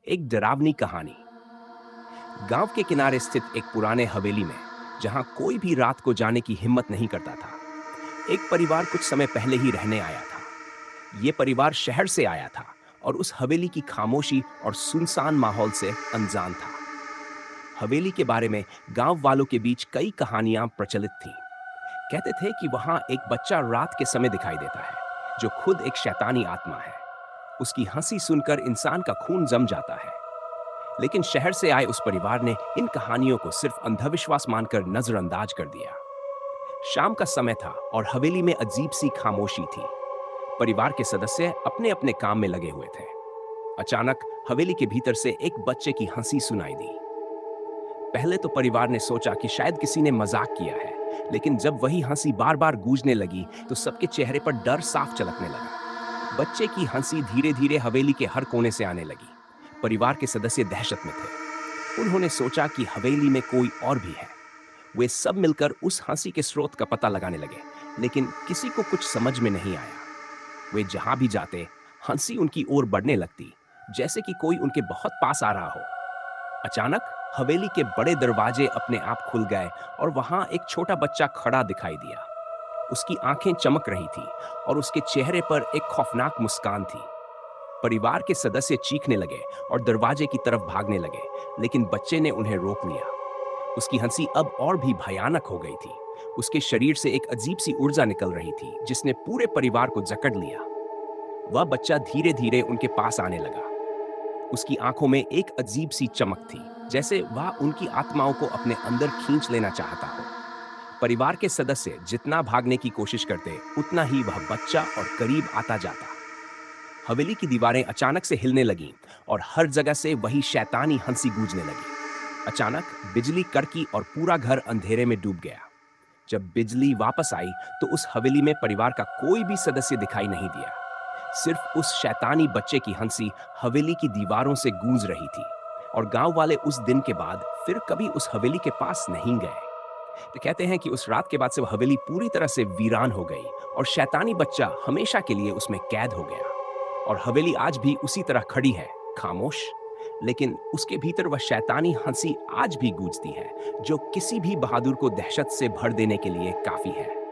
एक डरावनी कहानी। गांव के किनारे स्थित एक पुराने हवेली में, जहां कोई भी रात को जाने की हिम्मत नहीं करता था, एक परिवार कुछ समय पहले ही रहने आया था। ये परिवार शहर से आया था और उस हवेली की खामोशी और सुनसान माहौल से अनजान था। हवेली के बारे में गांव वालों के बीच कई कहानियां प्रचलित थीं। कहते थे कि वहां एक बच्चा रात के समय दिखाई देता है, जो खुद एक शैतानी आत्मा है। उसकी हंसी सुनकर इंसान का खून जम जाता है। लेकिन शहर से आए उस परिवार ने इन कहानियों को सिर्फ अंधविश्वास मानकर नजरअंदाज कर दिया। शाम का समय था और हवेली में अजीब सी खामोशी थी। परिवार के सदस्य अपने अपने काम में लगे हुए थे। अचानक हवेली के भीतर से एक बच्चे की हंसी सुनाई दी। पहले तो परिवार ने सोचा कि शायद किसी ने मजाक किया है, लेकिन जब वही हंसी बार बार गूंजने लगी तो सबके चेहरे पर डर साफ झलकने लगा। बच्चे की हंसी धीरे धीरे हवेली के हर कोने से आने लगी। परिवार के सदस्य दहशत में थे। उन्होंने सोचा कि हवेली में कोई और भी है। वे सब मिलकर उस हंसी के स्रोत का पता लगाने लगे, लेकिन किसी को कुछ समझ में नहीं आया। वे जहां भी जाते, हंसी उनकी ओर बढ़ने लगती, जैसे कि कोई उनके बहुत पास आ रहा हो। अचानक हवेली के बड़े दरवाजे अपने आप खुल गए और वहां एक छोटा बच्चा खड़ा दिखाई दिया। उसकी आंखें चमक रही थी और उसके चेहरे पर एक खौफनाक मुस्कान थी। परिवार के सदस्य चीखने लगे और दरवाजे की तरफ भागने लगे, लेकिन बच्चे ने उन्हें रोक लिया। उसकी हंसी अब और भी भयानक हो गई थी। उसके शरीर से एक अजीब सी ऊर्जा निकल रही थी, जिसने पूरे परिवार को जकड़ लिया। वह बच्चा धीरे धीरे उनके पास आने लगा। उसकी आंखों में एक अजीब सी चमक थी, जैसे वह उनकी आत्माओं को अपने अंदर खींच लेना चाहता हो। परिवार के सदस्य जितना भागने की कोशिश करते, उतना ही वह बच्चा और करीब आता जाता। हवेली की दीवारें अचानक से हिलने लगीं और हर जगह से वही शैतानी हंसी गूंजने लगी। अचानक बिजली कड़की और पूरा घर अंधेरे में डूब गया। जब बिजली वापस आई तो उस हवेली में परिवार का कोई भी सदस्य दिखाई नहीं दिया। सिर्फ उस शैतानी बच्चे की हंसी हवेली की दीवारों से गूंज रही थी। और गांव वाले उस दिन के बाद फिर कभी उस हवेली के पास नहीं गए। तो कहते हैं कि उस रात के बाद से वह हवेली पूरी तरह से वीरान हो गई और शैतानी बच्चा हमेशा के लिए उसमें कैद हो गया। और हवेली आज भी उसी तरह खड़ी है, खामोश, लेकिन उसके भीतर वह शैतानी हंसी आज भी गूंजती है, जो किसी भी बहादुर को दहशत से भर देने के लिए काफी है।